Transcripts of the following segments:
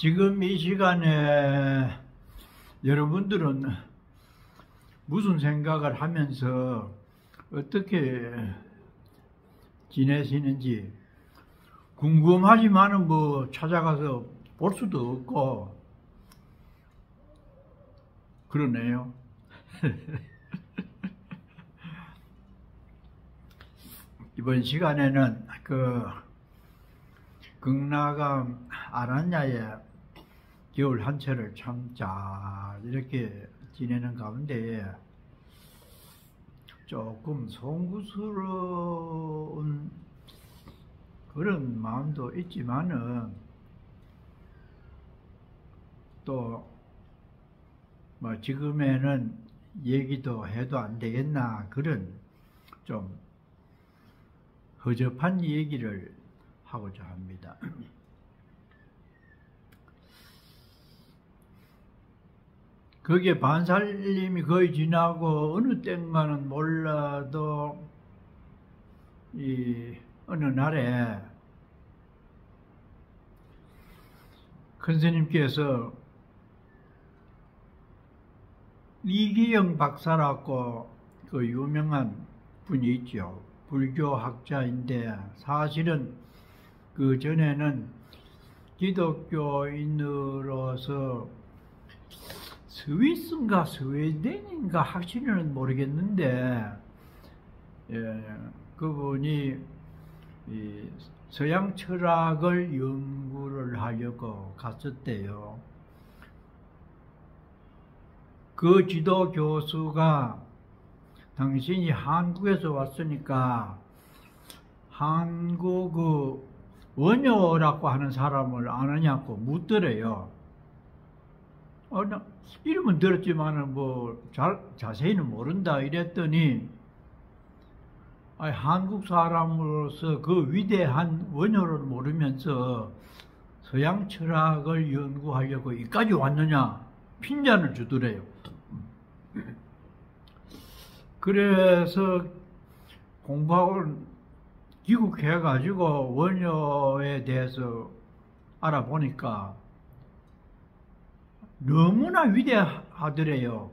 지금 이 시간에 여러분들은 무슨 생각을 하면서 어떻게 지내시는지 궁금하지만은 뭐 찾아가서 볼 수도 없고 그러네요. 이번 시간에는 극락암 아란야의 겨울 한철을 참 잘 이렇게 지내는 가운데에 조금 송구스러운 그런 마음도 있지만은 또 뭐 지금에는 얘기도 해도 안 되겠나 그런 좀 허접한 얘기를 하고자 합니다. 거기에 반살림이 거의 지나고 어느 때인가는 몰라도 이 어느 날에 큰 스님께서 이기영 박사라고 그 유명한 분이 있죠. 불교 학자인데 사실은 그 전에는 기독교인으로서 스위스인가 스웨덴인가 확실히는 모르겠는데 그분이 이 서양 철학을 연구를 하려고 갔었대요. 그 지도 교수가 당신이 한국에서 왔으니까 한국 원효라고 하는 사람을 아느냐고 묻더래요. 이름은 들었지만은 뭐 자세히는 모른다 이랬더니 한국 사람으로서 그 위대한 원효를 모르면서 서양 철학을 연구하려고 이까지 왔느냐 핀잔을 주더래요. 그래서 공부하고 귀국해가지고 원효에 대해서 알아보니까 너무나 위대하더래요.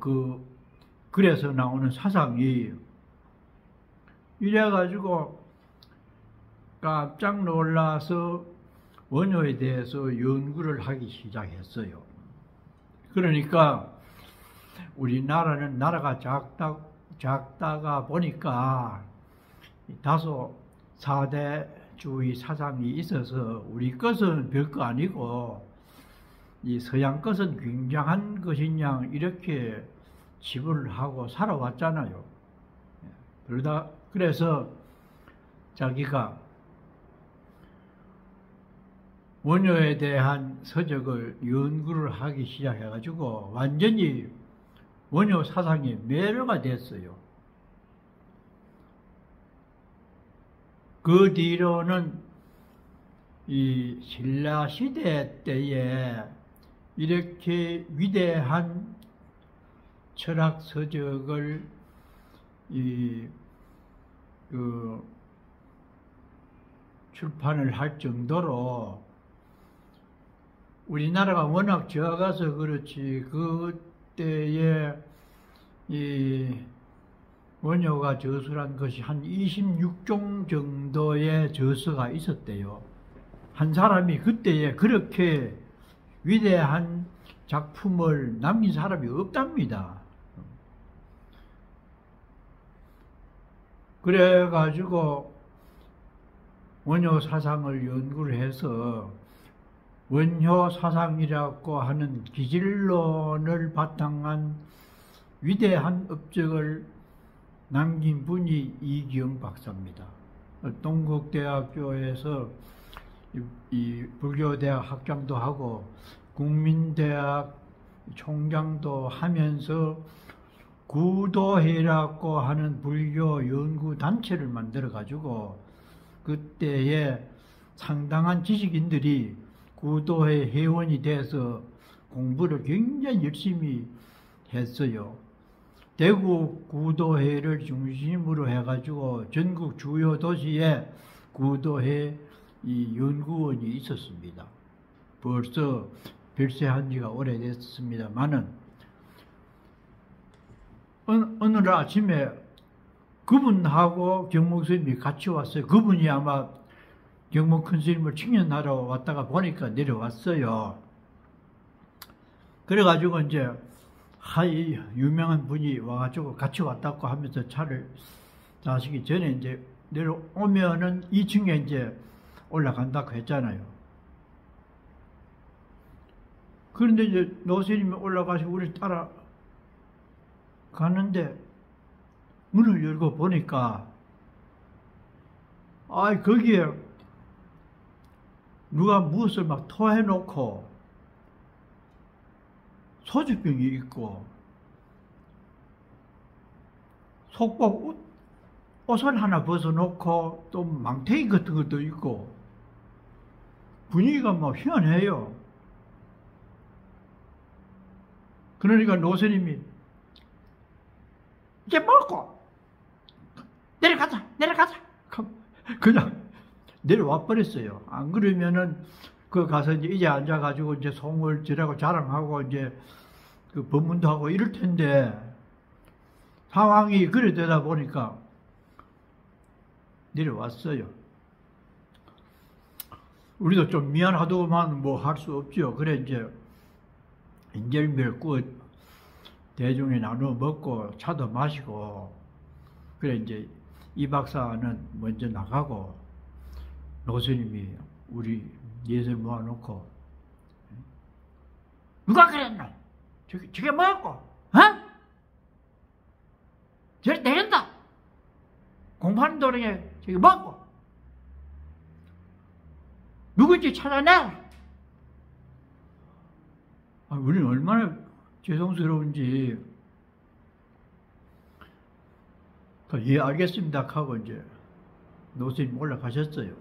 그래서 나오는 사상이. 이래가지고 깜짝 놀라서 원효에 대해서 연구를 하기 시작했어요. 그러니까 우리나라는 나라가 작다가 보니까 다소 사대주의 사상이 있어서 우리 것은 별거 아니고 이 서양 것은 굉장한 것이냐 이렇게 치부를 하고 살아왔잖아요. 그래서 자기가 원효에 대한 서적을 연구를 하기 시작해가지고 완전히 원효 사상에 매료가 됐어요. 그 뒤로는 이 신라 시대 때에 이렇게 위대한 철학 서적을 출판을 할 정도로 우리나라가 워낙 적어서 그렇지 그때에 이 원효가 저술한 것이 한 26종 정도의 저서가 있었대요. 한 사람이 그때에 그렇게 위대한 작품을 남긴 사람이 없답니다. 그래가지고 원효 사상을 연구를 해서 원효 사상이라고 하는 기질론을 바탕한 위대한 업적을 남긴 분이 이기영 박사입니다. 동국대학교에서 이 불교대학 학장도 하고 국민대학 총장도 하면서 구도회라고 하는 불교 연구단체를 만들어가지고 그때에 상당한 지식인들이 구도회 회원이 돼서 공부를 굉장히 열심히 했어요. 대구 구도회를 중심으로 해가지고 전국 주요 도시에 구도회 이 연구원이 있었습니다. 벌써 별세한 지가 오래됐습니다만은 어느 날 아침에 그분하고 경목 스님이 같이 왔어요. 그분이 아마 경목 큰 스님을 칭찬하러 왔다가 보니까 내려왔어요. 그래가지고 이제 이 유명한 분이 와가지고 같이 왔다고 하면서 차를 타시기 전에 이제 내려오면은 2층에 이제 올라간다고 했잖아요. 그런데 이제 노스님이 올라가시고 우리 따라 가는데 문을 열고 보니까 거기에 누가 무엇을 막 토해놓고 소주병이 있고 속복 옷을 하나 벗어놓고 또 망태기 같은 것도 있고 분위기가 막 희한해요. 그러니까 노스님이 이제 먹고 내려가자 그냥 내려와 버렸어요. 안 그러면은 가서 이제 앉아가지고 이제 송을 지라고 자랑하고 이제 그 법문도 하고 이럴 텐데 상황이 그래 되다 보니까 내려왔어요. 우리도 좀 미안하더만 뭐 할 수 없죠. 그래 이제 인절미를 구워 대중에 나누어 먹고 차도 마시고 그래 이제 이 박사는 먼저 나가고 노스님이 우리 넷을 모아놓고 누가 그랬노? 저게 뭐였고? 저리 내린다. 공부하는 도중에 저게 뭐고? 누구인지 찾아내. 우리는 얼마나 죄송스러운지 예 알겠습니다 하고 이제 노스님 올라가셨어요.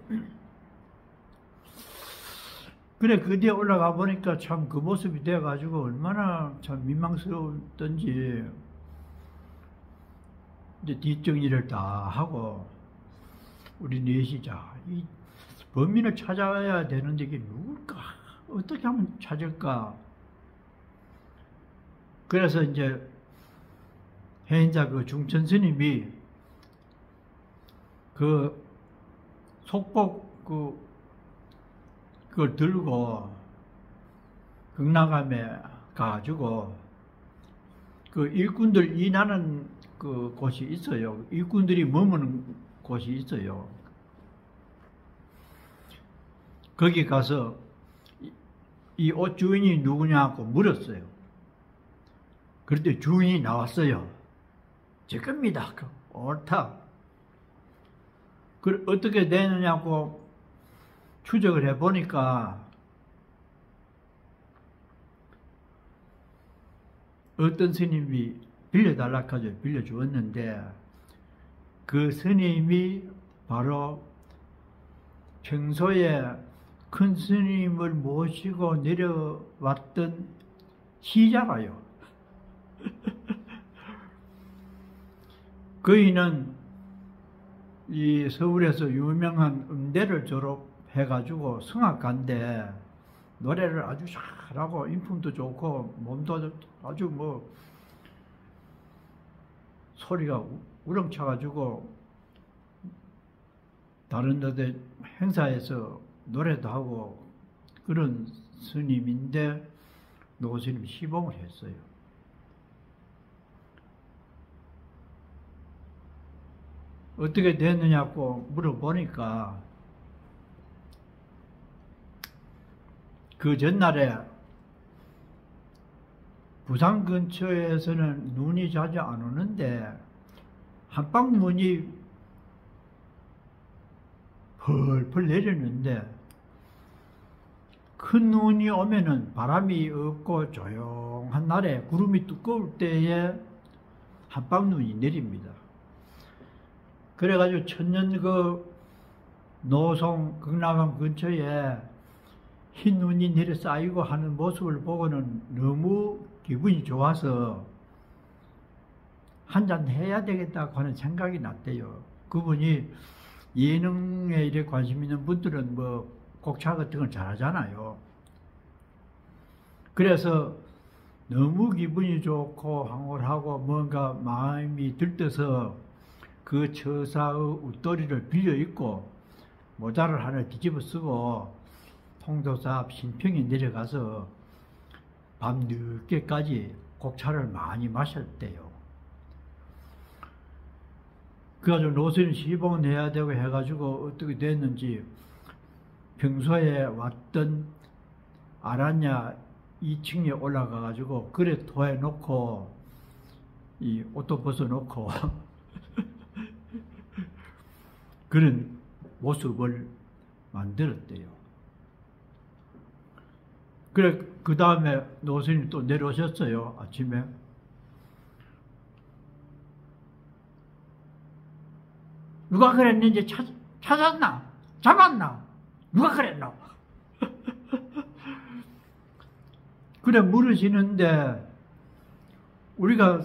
그래 그 뒤에 올라가 보니까 참 그 모습이 돼가지고 얼마나 참 민망스러웠던지 이제 뒷정리를 다 하고 우리 넷이 이 범인을 찾아야 되는데 이게 누굴까? 어떻게 하면 찾을까? 그래서 이제 해인사 그 중천 스님이 그 속복 그걸 들고 극락암에 가가지고 그 일꾼들 인하는 그 곳이 있어요. 일꾼들이 머무는 곳이 있어요. 거기 가서 이 옷 주인이 누구냐고 물었어요. 그런데 주인이 나왔어요. 제 겁니다. 옳다. 그 어떻게 되느냐고 추적을 해보니까 어떤 스님이 빌려달라고 하죠. 빌려주었는데 그 스님이 바로 평소에 큰 스님을 모시고 내려왔던 시자라요. 그이는 이 서울에서 유명한 음대를 졸업해가지고 성악가인데 노래를 아주 잘하고 인품도 좋고 몸도 아주 뭐 소리가 우렁차가지고 다른 데들 행사에서 노래도 하고 그런 스님인데 노스님이 시봉을 했어요. 어떻게 됐느냐고 물어보니까 그 전날에 부산 근처에서는 눈이 자주 안 오는데 한방눈이 펄펄 내리는데 큰 눈이 오면은 바람이 없고 조용한 날에 구름이 두꺼울 때에 한방눈이 내립니다. 그래가지고 천년 그 노송 극락암 근처에 흰 눈이 내려 쌓이고 하는 모습을 보고는 너무 기분이 좋아서 한잔 해야 되겠다고 하는 생각이 났대요. 그분이 예능에 이래 관심 있는 분들은 뭐 곡차 같은 걸 잘하잖아요. 그래서 너무 기분이 좋고 황홀하고 뭔가 마음이 들떠서 그 처사의 웃도리를 빌려 입고 모자를 하나 뒤집어 쓰고 통도사 앞 신평에 내려가서 밤 늦게까지 곡차를 많이 마셨대요. 그래가지고 노선이 시봉 내야 되고 해가지고 어떻게 됐는지 평소에 왔던 아라냐 2층에 올라가가지고 그래 토해놓고 이 옷도 벗어놓고 그런 모습을 만들었대요. 그래 그 다음에 노선이 또 내려오셨어요. 아침에. 누가 그랬는지 찾았나? 잡았나? 누가 그랬나? 그래 물으시는데 우리가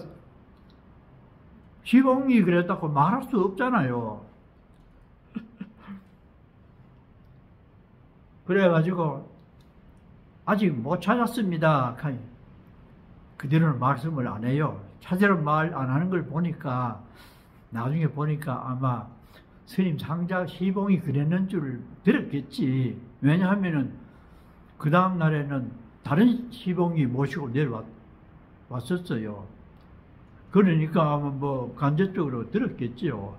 시봉이 그랬다고 말할 수 없잖아요. 그래가지고 아직 못 찾았습니다. 그대로는 말씀을 안 해요. 찾으러 말 안 하는 걸 보니까 나중에 보니까 아마 스님 상자 시봉이 그랬는 줄 들었겠지. 왜냐하면은 그 다음 날에는 다른 시봉이 모시고 내려왔었어요. 그러니까 아마 뭐 간접적으로 들었겠지요.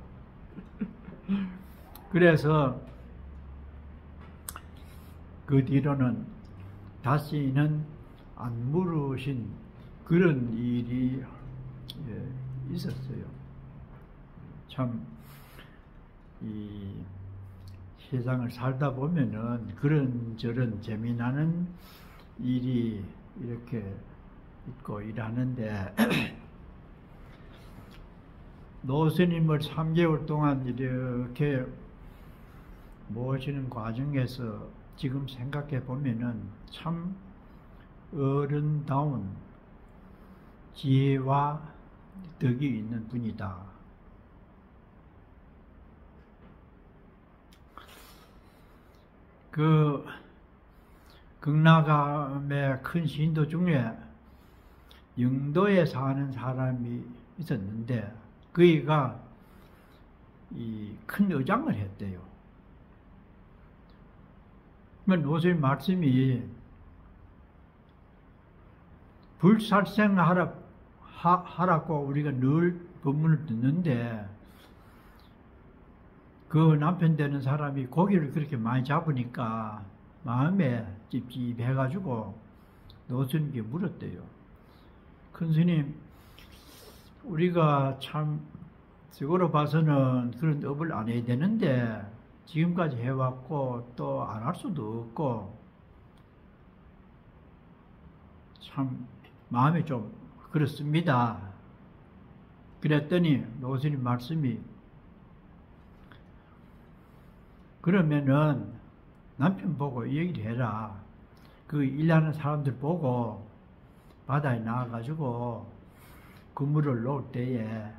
그래서 그 뒤로는 다시는 안 물으신 그런 일이 있었어요. 참, 이 세상을 살다 보면은 그런저런 재미나는 일이 이렇게 있고 일하는데, 노스님을 3개월 동안 이렇게 모시는 과정에서 지금 생각해 보면은 참 어른다운 지혜와 덕이 있는 분이다. 그 극락암의 큰 신도 중에 영도에 사는 사람이 있었는데 그이가 이 큰 의장을 했대요. 노스님 말씀이 불살생하라고 우리가 늘 법문을 듣는데 그 남편 되는 사람이 고기를 그렇게 많이 잡으니까 마음에 찝찝해가지고 노스님께 물었대요. 큰 스님, 우리가 참 적으로 봐서는 그런 업을 안 해야 되는데 지금까지 해왔고 또 안 할 수도 없고 참 마음이 좀 그렇습니다. 그랬더니 노스님 말씀이 그러면은 남편 보고 이 얘기를 해라. 그 일하는 사람들 보고 바다에 나와가지고 그물을 놓을 때에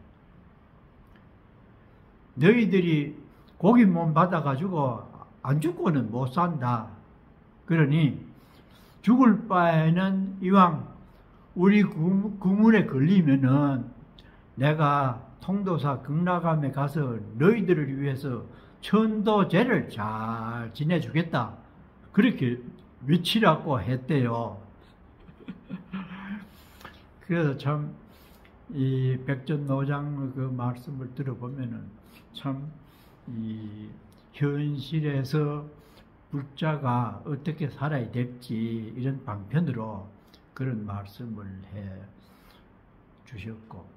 너희들이 고기 몸 받아가지고 안 죽고는 못 산다. 그러니 죽을 바에는 이왕 우리 그물에 걸리면은 내가 통도사 극락암에 가서 너희들을 위해서 천도제를 잘 지내주겠다. 그렇게 외치라고 했대요. 그래서 참 이 백전노장 그 말씀을 들어보면은 참 이 현실에서 불자가 어떻게 살아야 될지 이런 방편으로 그런 말씀을 해 주셨고,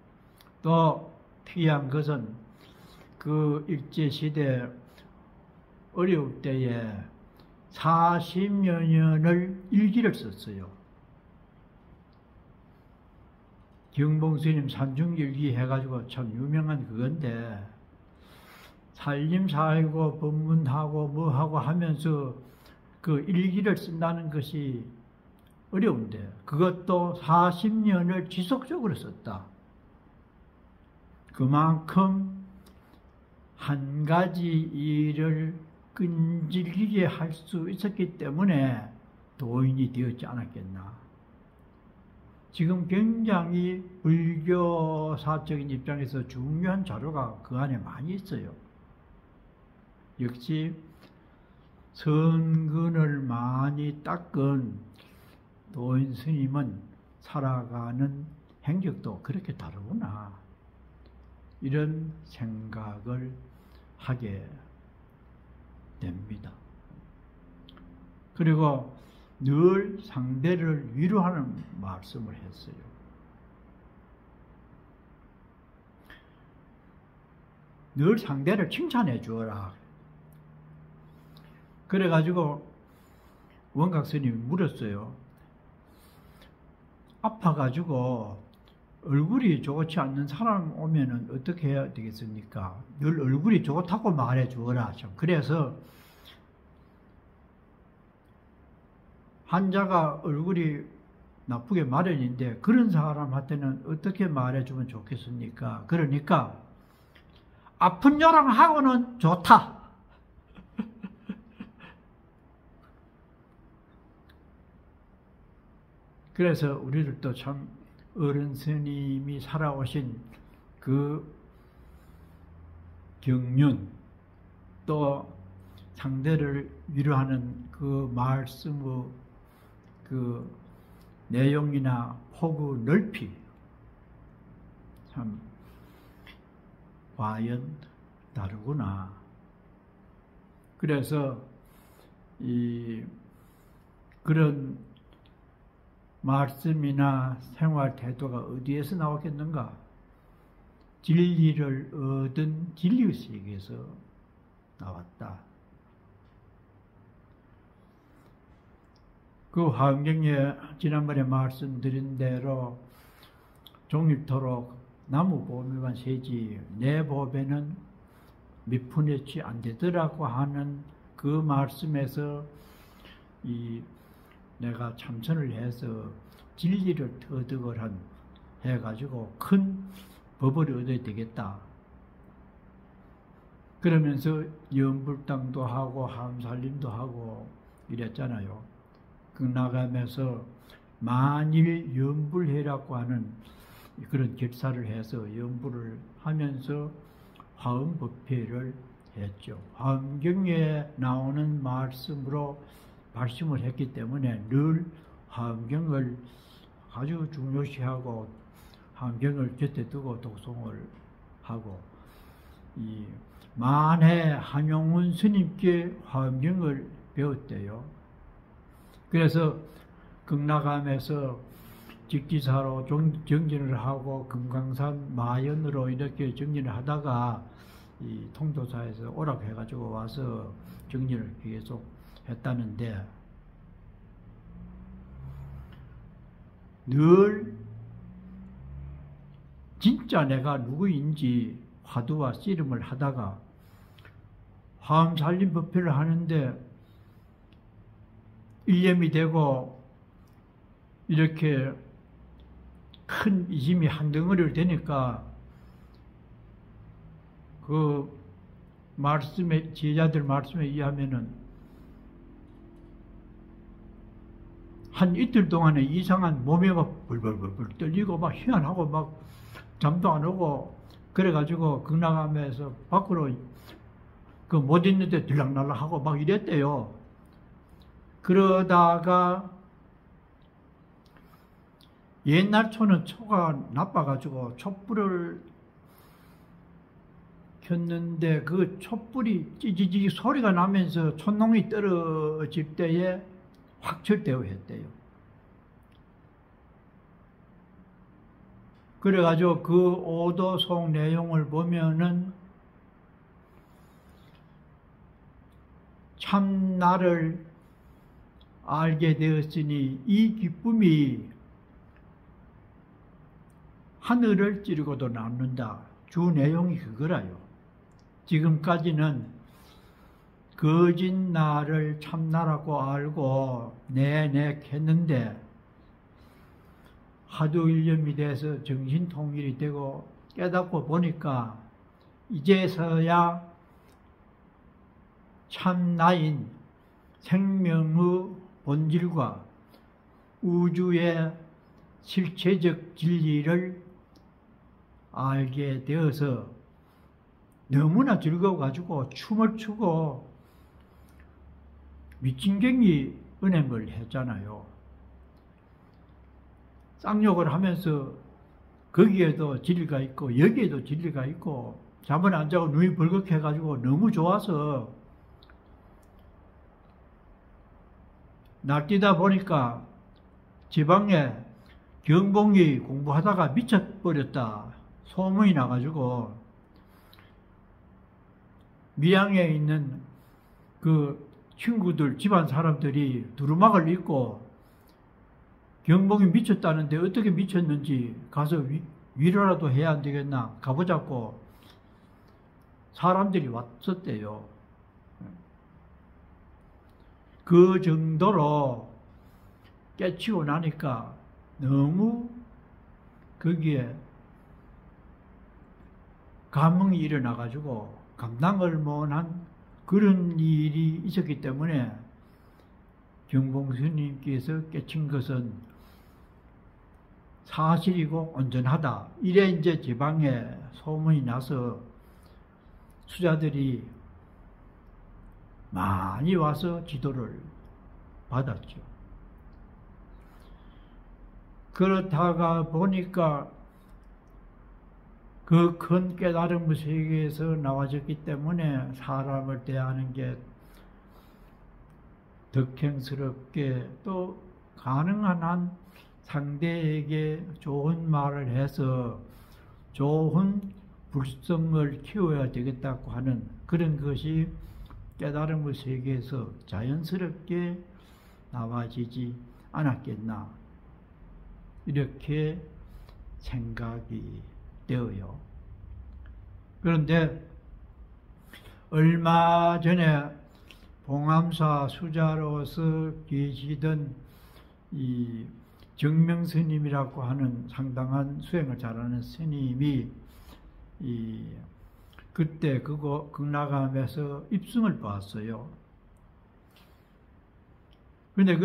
또 특이한 것은 그 일제시대 어려울 때에 40여 년을 일기를 썼어요. 경봉스님 산중일기 해가지고 참 유명한 그건데, 살림살고 법문하고 뭐하고 하면서 그 일기를 쓴다는 것이 어려운데 그것도 40년을 지속적으로 썼다. 그만큼 한 가지 일을 끈질기게 할 수 있었기 때문에 도인이 되었지 않았겠나. 지금 굉장히 불교사적인 입장에서 중요한 자료가 그 안에 많이 있어요. 역시 선근을 많이 닦은 도인 스님은 살아가는 행적도 그렇게 다르구나, 이런 생각을 하게 됩니다. 그리고 늘 상대를 위로하는 말씀을 했어요. 늘 상대를 칭찬해 주어라. 그래가지고 원각 스님이 물었어요. 아파가지고 얼굴이 좋지 않는 사람 오면은 어떻게 해야 되겠습니까? 늘 얼굴이 좋다고 말해 주어라. 그래서 환자가 얼굴이 나쁘게 마련인데 그런 사람한테는 어떻게 말해주면 좋겠습니까? 그러니까 아픈 요랑하고는 좋다. 그래서 우리들도 참 어른 스님이 살아오신 그 경륜, 또 상대를 위로하는 그 말씀의 그 내용이나 폭의 넓이, 참 과연 다르구나. 그래서 그런 말씀이나 생활 태도가 어디에서 나왔겠는가? 진리를 얻은 진리의식에서 나왔다. 그 화엄경에 지난번에 말씀드린 대로 종일토록 나무 보배만 세지 내 보배는 몇 푼에치 안 되더라고 하는 그 말씀에서 내가 참선을 해서 진리를 터득을 해가지고 큰 법을 얻어야 되겠다. 그러면서 연불당도 하고 함살림도 하고 이랬잖아요. 그 나가면서 만일 연불해라고 하는 그런 결사를 해서 연불을 하면서 화엄법회를 했죠. 화엄경에 나오는 말씀으로 발심을 했기 때문에 늘 화엄경을 아주 중요시하고 화엄경을 곁에 두고 독송을 하고, 만해 한용운 스님께 화엄경을 배웠대요. 그래서 극락암에서 직지사로 정진을 하고 금강산 마연으로 이렇게 정진을 하다가 이 통도사에서 오락해가지고 와서 정진을 계속 했다는데, 늘 진짜 내가 누구인지 화두와 씨름을 하다가 화엄살림 법회를 하는데 일념이 되고 이렇게 큰 이심이 한 덩어리를 되니까 그 말씀에, 제자들 말씀에 의하면은 한 이틀 동안에 이상한 몸이 막 벌벌벌 떨리고 막 희한하고 막 잠도 안 오고 그래가지고 극락암에서 밖으로 그 못 있는데 들락날락하고 막 이랬대요. 그러다가 옛날 초는 초가 나빠가지고 촛불을 켰는데 그 촛불이 찌지지 소리가 나면서 촛농이 떨어질 때에 확철되어 했대요. 그래가지고 그 오도송 내용을 보면은 참 나를 알게 되었으니 이 기쁨이 하늘을 찌르고도 남는다. 주 내용이 그거라요. 지금까지는 거짓 나를 참나라고 알고 내냈는데 하도 일념이 돼서 정신통일이 되고 깨닫고 보니까 이제서야 참나인 생명의 본질과 우주의 실체적 진리를 알게 되어서 너무나 즐거워가지고 춤을 추고 미친경이 은행을 했잖아요. 쌍욕을 하면서 거기에도 진리가 있고 여기에도 진리가 있고 잠을 안 자고 눈이 벌겋해가지고 너무 좋아서 날뛰다 보니까 지방에 경봉이 공부하다가 미쳐버렸다 소문이 나가지고 밀양에 있는 그 친구들 집안 사람들이 두루마기를 입고 경봉이 미쳤다는데 어떻게 미쳤는지 가서 위로라도 해야 안 되겠나 가보자고 사람들이 왔었대요. 그 정도로 깨치고 나니까 너무 거기에 감흥이 일어나가지고 감당을 못한 그런 일이 있었기 때문에 경봉 스님께서 깨친 것은 사실이고 온전하다. 이래 이제 지방에 소문이 나서 수자들이 많이 와서 지도를 받았죠. 그렇다가 보니까 그 큰 깨달음의 세계에서 나와졌기 때문에 사람을 대하는 게 덕행스럽게 또 가능한 한 상대에게 좋은 말을 해서 좋은 불성을 키워야 되겠다고 하는 그런 것이 깨달음의 세계에서 자연스럽게 나와지지 않았겠나 이렇게 생각이 되어요. 그런데 얼마 전에 봉암사 수자로서 계시던 이 정명스님이라고 하는 상당한 수행을 잘하는 스님이 그때 그거 극락암에서 입승을 봤어요. 근데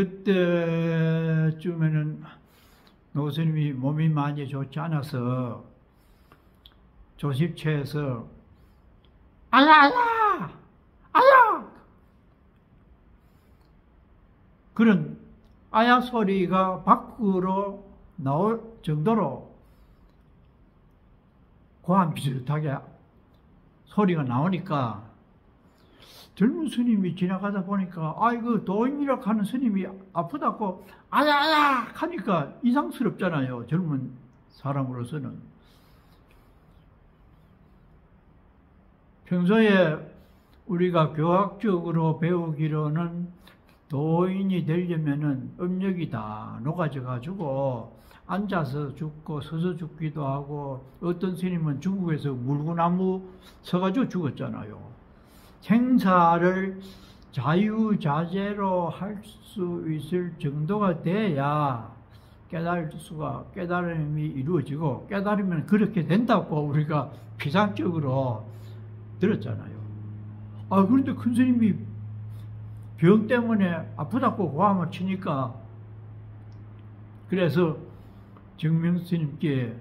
그때쯤에는 노스님이 몸이 많이 좋지 않아서 조십체에서 아야 그런 아야 소리가 밖으로 나올 정도로 고함 비슷하게 소리가 나오니까 젊은 스님이 지나가다 보니까 아이고 도인이라고 하는 스님이 아프다고 아야 하니까 이상스럽잖아요. 젊은 사람으로서는. 평소에 우리가 교학적으로 배우기로는 도인이 되려면은 업력이 다 녹아져 가지고 앉아서 죽고 서서 죽기도 하고 어떤 스님은 중국에서 물구나무 서가지고 죽었잖아요. 생사를 자유자재로 할 수 있을 정도가 돼야 깨달음이 이루어지고 깨달으면 그렇게 된다고 우리가 피상적으로 들었잖아요. 그런데 큰 스님이 병 때문에 아프다고 고함을 치니까 그래서 정명스님께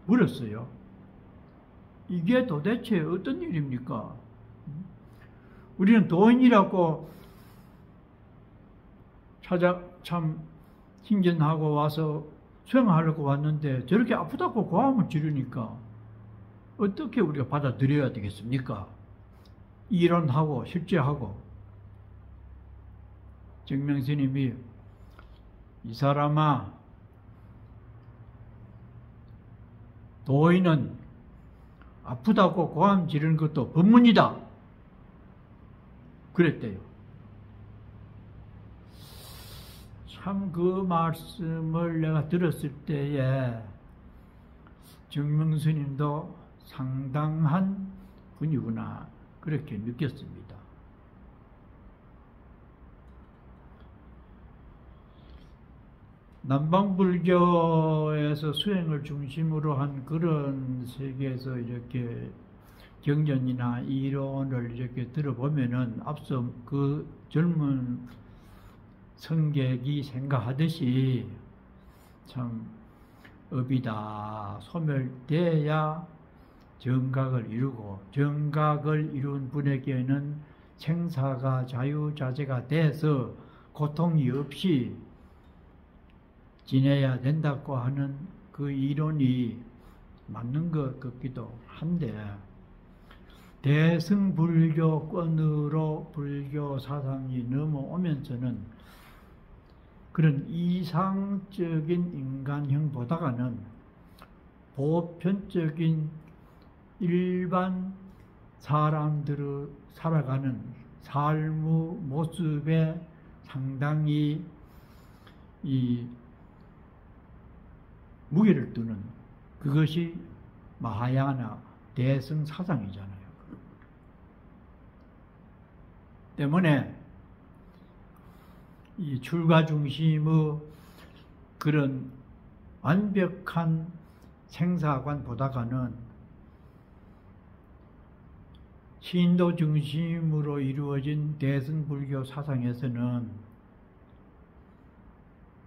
물었어요. 이게 도대체 어떤 일입니까? 우리는 도인이라고 참 hin전하고 와서 수행하려고 왔는데 저렇게 아프다고 고함을 지르니까 어떻게 우리가 받아들여야 되겠습니까? 이론하고 실제하고. 정명스님이 이 사람아 도인은 아프다고 고함 지르는 것도 법문이다. 그랬대요. 참 그 말씀을 내가 들었을 때에 정명스님도 상당한 분이구나 그렇게 느꼈습니다. 남방불교에서 수행을 중심으로 한 그런 세계에서 이렇게 경전이나 이론을 이렇게 들어보면은 앞서 그 젊은 성객이 생각하듯이 참 업이 다 소멸돼야 정각을 이루고, 정각을 이룬 분에게는 생사가 자유자재가 돼서 고통이 없이 지내야 된다고 하는 그 이론이 맞는 것 같기도 한데, 대승불교권으로 불교 사상이 넘어오면서는 그런 이상적인 인간형보다는 보편적인 일반 사람들의 살아가는 삶의 모습에 상당히 이 무게를 두는, 그것이 마하야나 대승 사상이잖아요. 때문에 이 출가 중심의 그런 완벽한 생사관보다는 신도 중심으로 이루어진 대승불교 사상에서는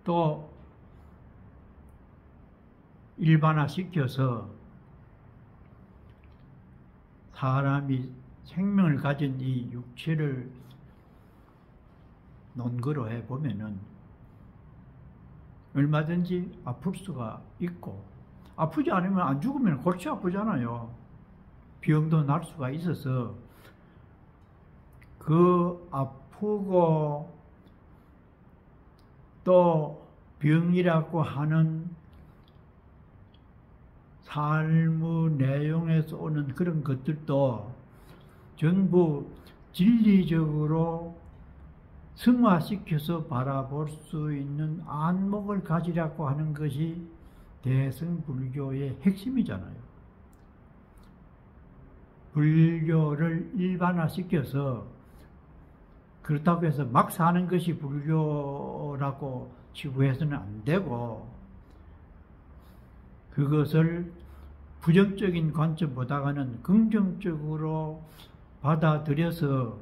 또 일반화시켜서 사람이 생명을 가진 이 육체를 논거로 해보면은 얼마든지 아플 수가 있고, 아프지 않으면 안 죽으면 골치 아프잖아요. 병도 날 수가 있어서 그 아프고 또 병이라고 하는 삶의 내용에서 오는 그런 것들도 전부 진리적으로 승화시켜서 바라볼 수 있는 안목을 가지라고 하는 것이 대승불교의 핵심이잖아요. 불교를 일반화시켜서 그렇다고 해서 막 사는 것이 불교라고 치부해서는 안 되고, 그것을 부정적인 관점보다는 긍정적으로 받아들여서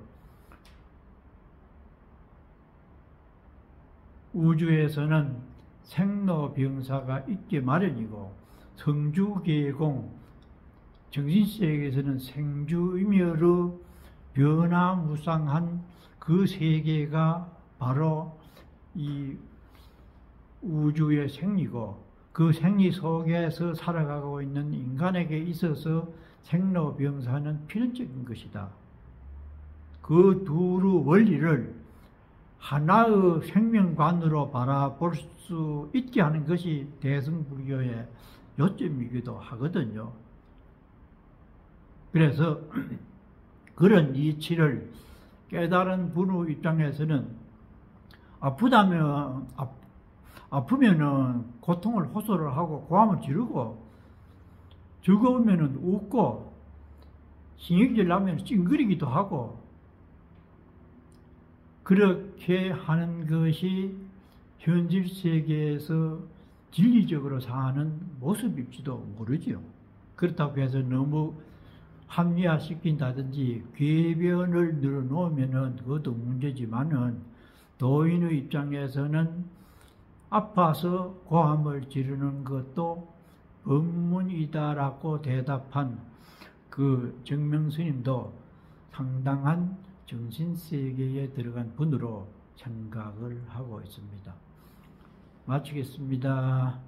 우주에서는 생로병사가 있게 마련이고, 성주계공, 정신세계에서는 생주의멸의 변화무쌍한 그 세계가 바로 이 우주의 생리고, 그 생리 속에서 살아가고 있는 인간에게 있어서 생로병사는 필연적인 것이다. 그 둘의 원리를 하나의 생명관으로 바라볼 수 있게 하는 것이 대승불교의 요점이기도 하거든요. 그래서 그런 이치를 깨달은 분의 입장에서는 아프면은 고통을 호소를 하고 고함을 지르고, 즐거우면은 웃고, 신경질 나면 찡그리기도 하고, 그렇게 하는 것이 현실 세계에서 진리적으로 사는 모습일지도 모르지요. 그렇다고 해서 너무 합리화시킨다든지 궤변을 늘어놓으면은 그것도 문제지만은, 도인의 입장에서는 아파서 고함을 지르는 것도 법문이다라고 대답한 그 정명스님도 상당한 정신세계에 들어간 분으로 생각을 하고 있습니다. 마치겠습니다.